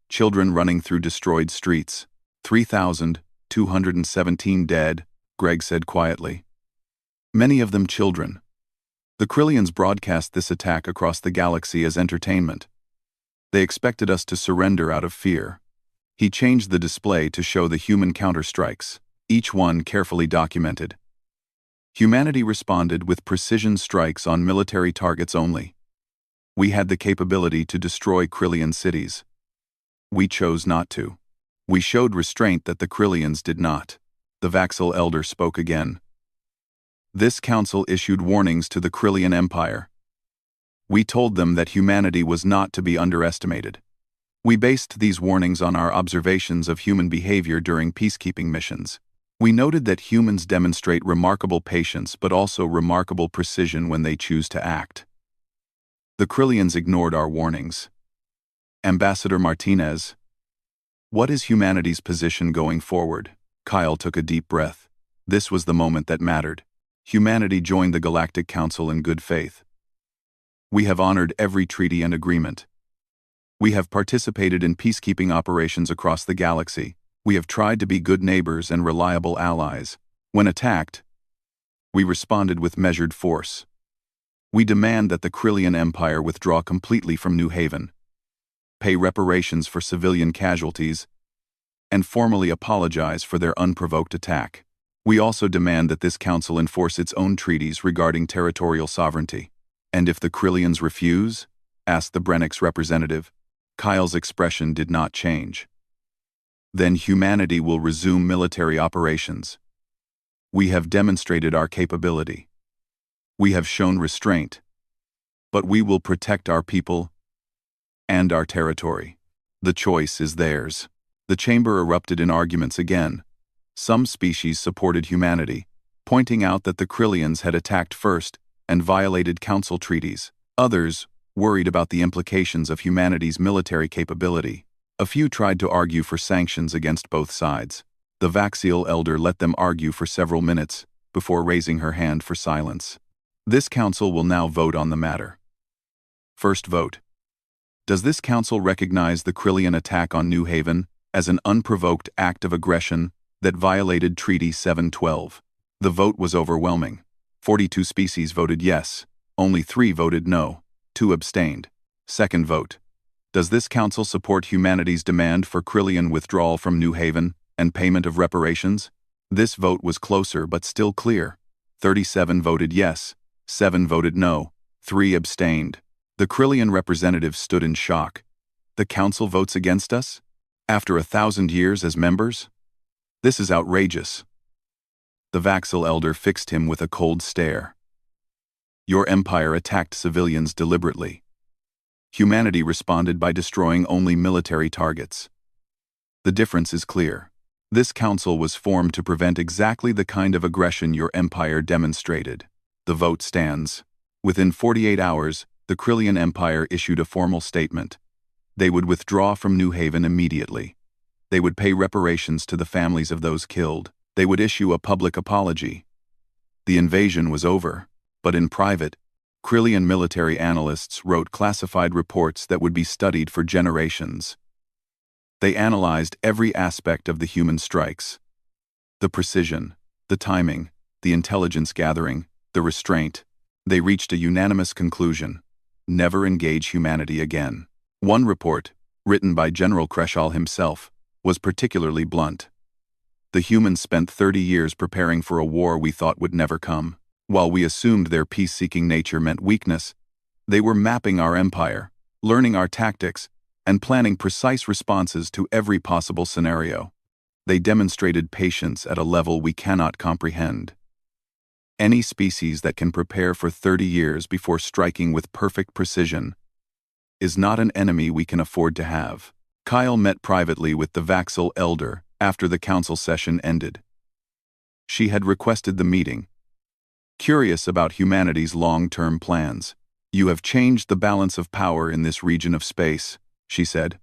children running through destroyed streets. 3,217 dead, Greg said quietly. Many of them children. The Krillians broadcast this attack across the galaxy as entertainment. They expected us to surrender out of fear. He changed the display to show the human counterstrikes, each one carefully documented. Humanity responded with precision strikes on military targets only. We had the capability to destroy Krillian cities. We chose not to. We showed restraint that the Krillians did not. The Vaxil Elder spoke again. This council issued warnings to the Krillian Empire. We told them that humanity was not to be underestimated. We based these warnings on our observations of human behavior during peacekeeping missions. We noted that humans demonstrate remarkable patience but also remarkable precision when they choose to act. The Krillians ignored our warnings. Ambassador Martinez, what is humanity's position going forward? Kyle took a deep breath. This was the moment that mattered. Humanity joined the Galactic Council in good faith. We have honored every treaty and agreement. We have participated in peacekeeping operations across the galaxy. We have tried to be good neighbors and reliable allies. When attacked, we responded with measured force. We demand that the Krillian Empire withdraw completely from New Haven, pay reparations for civilian casualties, and formally apologize for their unprovoked attack. We also demand that this council enforce its own treaties regarding territorial sovereignty. And if the Krillians refuse? Asked the Brennix representative. Kyle's expression did not change. Then humanity will resume military operations. We have demonstrated our capability. We have shown restraint. But we will protect our people and our territory. The choice is theirs. The chamber erupted in arguments again. Some species supported humanity, pointing out that the Krillians had attacked first and violated council treaties. Others worried about the implications of humanity's military capability. A few tried to argue for sanctions against both sides. The Vaxil Elder let them argue for several minutes before raising her hand for silence. This council will now vote on the matter. First vote. Does this council recognize the Krillian attack on New Haven as an unprovoked act of aggression that violated Treaty 712? The vote was overwhelming. 42 species voted yes, only 3 voted no, 2 abstained. Second vote. Does this council support humanity's demand for Krillian withdrawal from New Haven and payment of reparations? This vote was closer but still clear. 37 voted yes, 7 voted no, 3 abstained. The Krillian representatives stood in shock. The council votes against us? After 1,000 years as members? This is outrageous. The Vaxil Elder fixed him with a cold stare. Your empire attacked civilians deliberately. Humanity responded by destroying only military targets. The difference is clear. This council was formed to prevent exactly the kind of aggression your empire demonstrated. The vote stands. Within 48 hours, the Krillian Empire issued a formal statement. They would withdraw from New Haven immediately. They would pay reparations to the families of those killed. They would issue a public apology. The invasion was over, but in private, Krillian military analysts wrote classified reports that would be studied for generations. They analyzed every aspect of the human strikes. The precision, the timing, the intelligence gathering, the restraint. They reached a unanimous conclusion: never engage humanity again. One report, written by General Kreshal himself, was particularly blunt. The humans spent 30 years preparing for a war we thought would never come. While we assumed their peace-seeking nature meant weakness, They were mapping our empire, learning our tactics, and planning precise responses to every possible scenario. They demonstrated patience at a level we cannot comprehend. Any species that can prepare for 30 years before striking with perfect precision is not an enemy we can afford to have. Kyle met privately with the Vaxel elder after the council session ended. She had requested the meeting, curious about humanity's long-term plans. "You have changed the balance of power in this region of space," she said.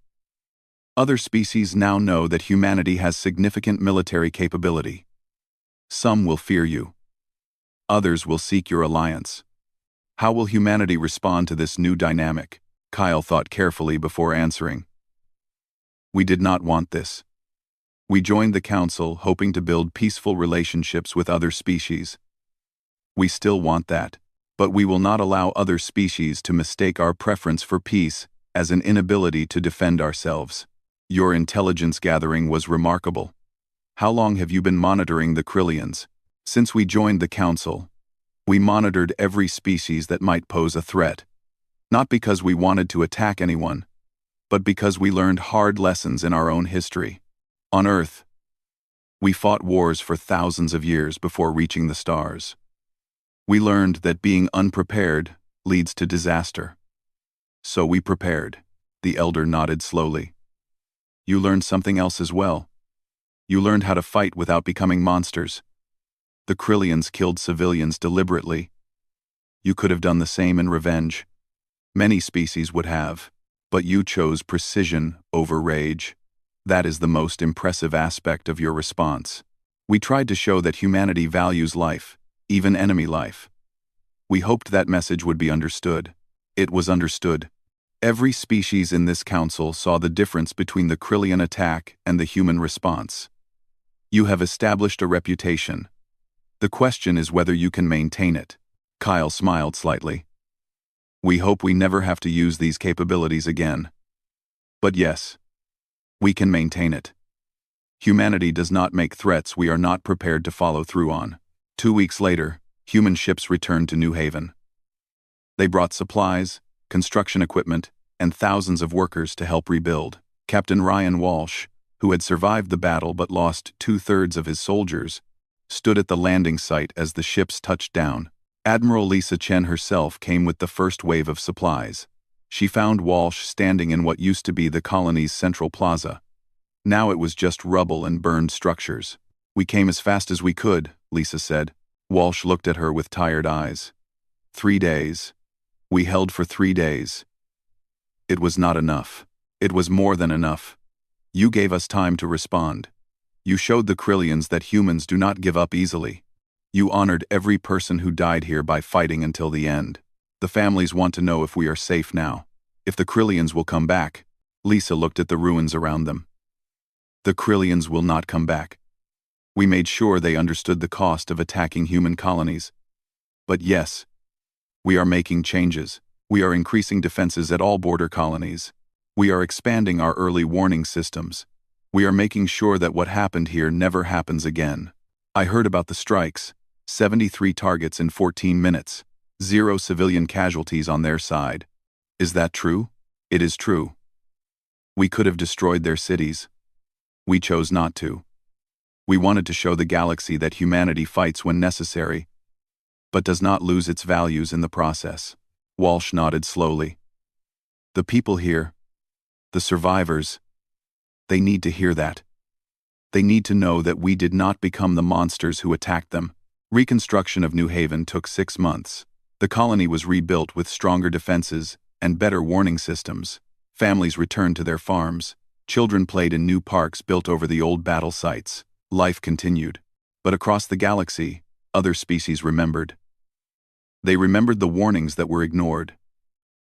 "Other species now know that humanity has significant military capability. Some will fear you. Others will seek your alliance. How will humanity respond to this new dynamic?" Kyle thought carefully before answering. "We did not want this. We joined the council hoping to build peaceful relationships with other species. We still want that, but we will not allow other species to mistake our preference for peace as an inability to defend ourselves. Your intelligence gathering was remarkable. How long have you been monitoring the Krillians?" "Since we joined the council, we monitored every species that might pose a threat, not because we wanted to attack anyone, but because we learned hard lessons in our own history. On Earth, we fought wars for thousands of years before reaching the stars. We learned that being unprepared leads to disaster. So we prepared." The elder nodded slowly. "You learned something else as well. You learned how to fight without becoming monsters. The Krillians killed civilians deliberately. You could have done the same in revenge. Many species would have, but you chose precision over rage. That is the most impressive aspect of your response. We tried to show that humanity values life, even enemy life. We hoped that message would be understood. It was understood. Every species in this council saw the difference between the Krillian attack and the human response. You have established a reputation. The question is whether you can maintain it." Kyle smiled slightly. "We hope we never have to use these capabilities again. But yes, we can maintain it. Humanity does not make threats we are not prepared to follow through on." 2 weeks later, human ships returned to New Haven. They brought supplies, construction equipment, and thousands of workers to help rebuild. Captain Ryan Walsh, who had survived the battle but lost 2/3 of his soldiers, stood at the landing site as the ships touched down. Admiral Lisa Chen herself came with the first wave of supplies. She found Walsh standing in what used to be the colony's central plaza. Now it was just rubble and burned structures. "We came as fast as we could," Lisa said. Walsh looked at her with tired eyes. 3 days. We held for 3 days. It was not enough. It was more than enough. You gave us time to respond. You showed the Krillians that humans do not give up easily. You honored every person who died here by fighting until the end. The families want to know if we are safe now, if the Krillians will come back." Lisa looked at the ruins around them. "The Krillians will not come back. We made sure they understood the cost of attacking human colonies. But yes, we are making changes. We are increasing defenses at all border colonies. We are expanding our early warning systems. We are making sure that what happened here never happens again. I heard about the strikes. 73 targets in 14 minutes. 0 civilian casualties on their side. Is that true?" "It is true. We could have destroyed their cities. We chose not to. We wanted to show the galaxy that humanity fights when necessary, but does not lose its values in the process." Walsh nodded slowly. "The people here, the survivors, they need to hear that. They need to know that we did not become the monsters who attacked them." Reconstruction of New Haven took 6 months. The colony was rebuilt with stronger defenses and better warning systems. Families returned to their farms. Children played in new parks built over the old battle sites. Life continued. But across the galaxy, other species remembered. They remembered the warnings that were ignored.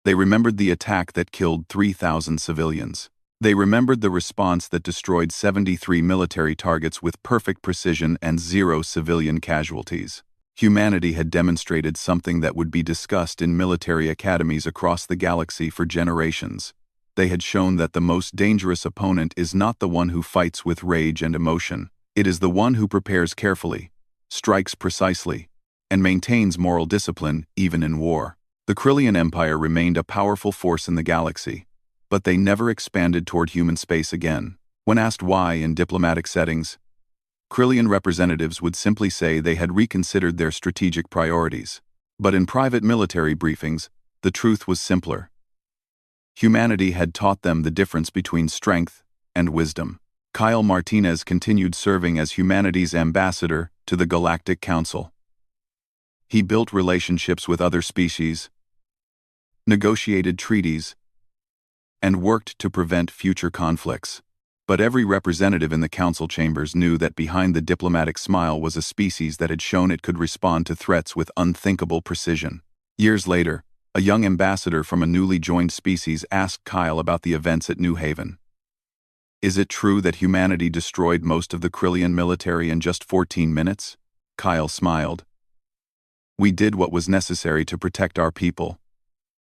They remembered the attack that killed 3,000 civilians. They remembered the response that destroyed 73 military targets with perfect precision and 0 civilian casualties. Humanity had demonstrated something that would be discussed in military academies across the galaxy for generations. They had shown that the most dangerous opponent is not the one who fights with rage and emotion. It is the one who prepares carefully, strikes precisely, and maintains moral discipline even in war. The Krillian Empire remained a powerful force in the galaxy, but they never expanded toward human space again. When asked why in diplomatic settings, Krillian representatives would simply say they had reconsidered their strategic priorities. But in private military briefings, the truth was simpler. Humanity had taught them the difference between strength and wisdom. Kyle Martinez continued serving as humanity's ambassador to the Galactic Council. He built relationships with other species, negotiated treaties, and worked to prevent future conflicts. But every representative in the council chambers knew that behind the diplomatic smile was a species that had shown it could respond to threats with unthinkable precision. Years later, a young ambassador from a newly joined species asked Kyle about the events at New Haven. "Is it true that humanity destroyed most of the Krillian military in just 14 minutes? Kyle smiled. "We did what was necessary to protect our people.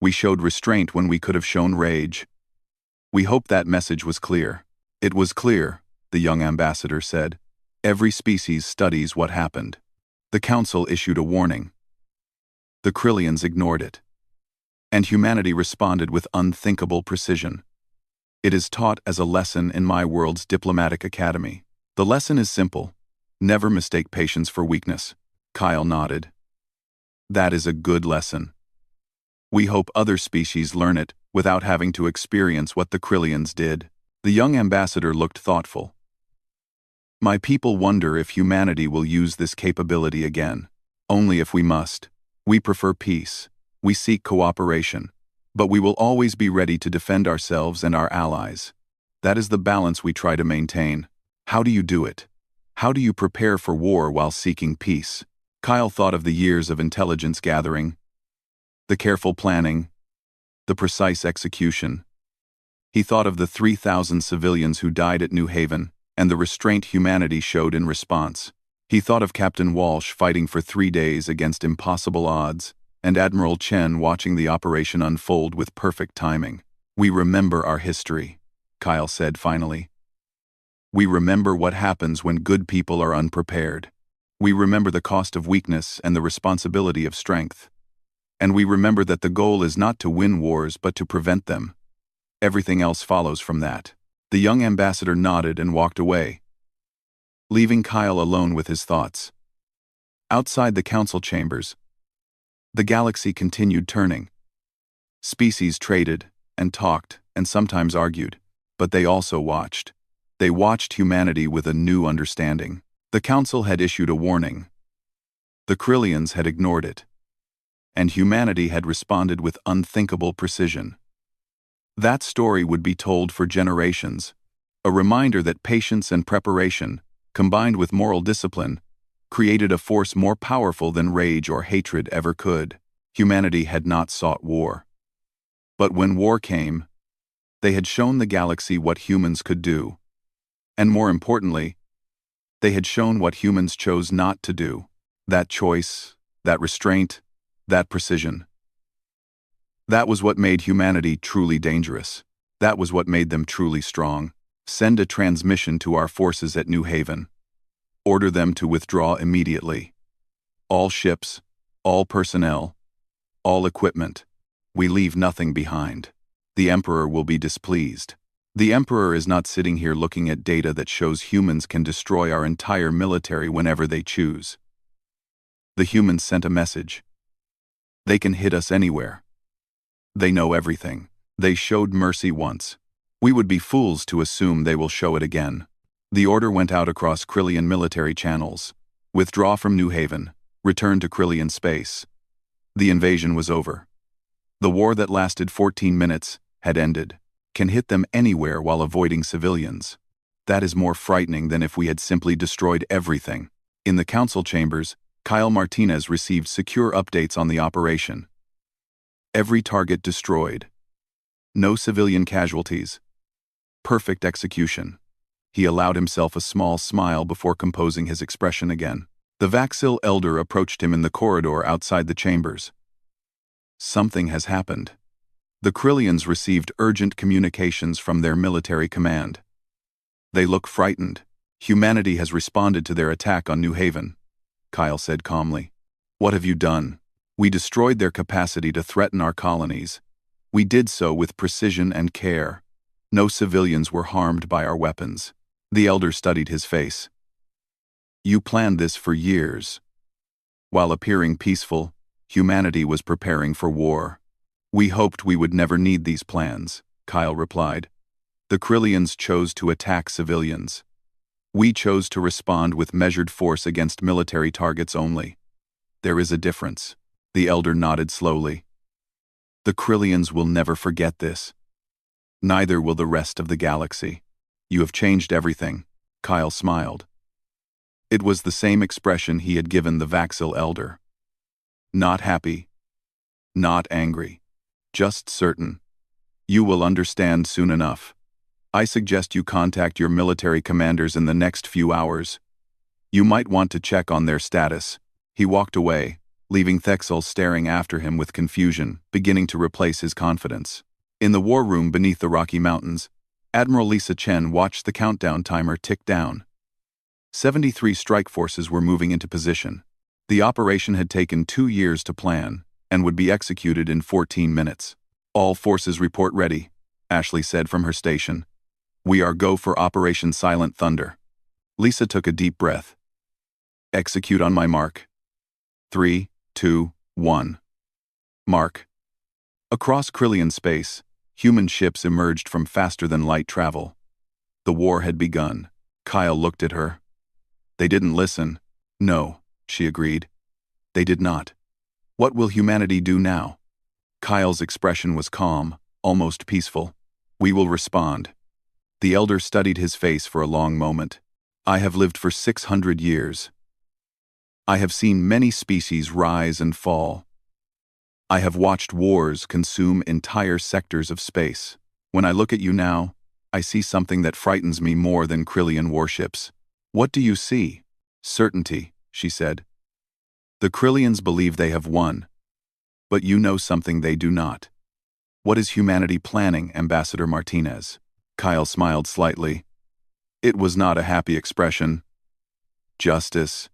We showed restraint when we could have shown rage. We hope that message was clear." "It was clear," the young ambassador said. "Every species studies what happened." The council issued a warning. The Krillians ignored it. And humanity responded with unthinkable precision. It is taught as a lesson in my world's diplomatic academy. The lesson is simple. Never mistake patience for weakness. Kyle nodded. That is a good lesson. We hope other species learn it without having to experience what the Krillians did. The young ambassador looked thoughtful. My people wonder if humanity will use this capability again. Only if we must. We prefer peace. We seek cooperation. But we will always be ready to defend ourselves and our allies. That is the balance we try to maintain. How do you do it? How do you prepare for war while seeking peace? Kyle thought of the years of intelligence gathering, the careful planning, the precise execution. He thought of the 3,000 civilians who died at New Haven and the restraint humanity showed in response. He thought of Captain Walsh fighting for 3 days against impossible odds, and Admiral Chen watching the operation unfold with perfect timing. We remember our history, Kyle said finally. We remember what happens when good people are unprepared. We remember the cost of weakness and the responsibility of strength. And we remember that the goal is not to win wars but to prevent them. Everything else follows from that. The young ambassador nodded and walked away, leaving Kyle alone with his thoughts. Outside the council chambers, the galaxy continued turning. Species traded and talked and sometimes argued, but they also watched. They watched humanity with a new understanding. The council had issued a warning. The Krillians had ignored it. And humanity had responded with unthinkable precision. That story would be told for generations, a reminder that patience and preparation, combined with moral discipline, created a force more powerful than rage or hatred ever could. Humanity had not sought war. But when war came, they had shown the galaxy what humans could do. And more importantly, they had shown what humans chose not to do. That choice, that restraint, that precision. That was what made humanity truly dangerous. That was what made them truly strong. Send a transmission to our forces at New Haven. Order them to withdraw immediately. All ships, all personnel, all equipment. We leave nothing behind. The Emperor will be displeased. The Emperor is not sitting here looking at data that shows humans can destroy our entire military whenever they choose. The humans sent a message. They can hit us anywhere. They know everything. They showed mercy once. We would be fools to assume they will show it again. The order went out across Krillian military channels. Withdraw from New Haven. Return to Krillian space. The invasion was over. The war that lasted 14 minutes had ended. Can hit them anywhere while avoiding civilians. That is more frightening than if we had simply destroyed everything. In the council chambers, Kyle Martinez received secure updates on the operation. Every target destroyed. No civilian casualties. Perfect execution. He allowed himself a small smile before composing his expression again. The Vaxil elder approached him in the corridor outside the chambers. Something has happened. The Krillians received urgent communications from their military command. They look frightened. Humanity has responded to their attack on New Haven, Kyle said calmly. What have you done? We destroyed their capacity to threaten our colonies. We did so with precision and care. No civilians were harmed by our weapons. The elder studied his face. You planned this for years. While appearing peaceful, humanity was preparing for war. We hoped we would never need these plans, Kyle replied. The Krillians chose to attack civilians. We chose to respond with measured force against military targets only. There is a difference. The elder nodded slowly. The Krillians will never forget this. Neither will the rest of the galaxy. You have changed everything, Kyle smiled. It was the same expression he had given the Vaxil elder. Not happy. Not angry. Just certain. You will understand soon enough. I suggest you contact your military commanders in the next few hours. You might want to check on their status. He walked away, leaving Thexel staring after him with confusion, beginning to replace his confidence. In the war room beneath the Rocky Mountains, Admiral Lisa Chen watched the countdown timer tick down. 73 strike forces were moving into position. The operation had taken 2 years to plan and would be executed in 14 minutes. All forces report ready, Ashley said from her station. We are go for Operation Silent Thunder. Lisa took a deep breath. Execute on my mark. 3, 2, 1. Mark. Across Krillian space, human ships emerged from faster-than-light travel. The war had begun. Kyle looked at her. They didn't listen. No, she agreed. They did not. What will humanity do now? Kyle's expression was calm, almost peaceful. We will respond. The elder studied his face for a long moment. I have lived for 600 years. I have seen many species rise and fall. I have watched wars consume entire sectors of space. When I look at you now, I see something that frightens me more than Krillian warships. What do you see? Certainty, she said. The Krillians believe they have won. But you know something they do not. What is humanity planning, Ambassador Martinez? Kyle smiled slightly. It was not a happy expression. Justice.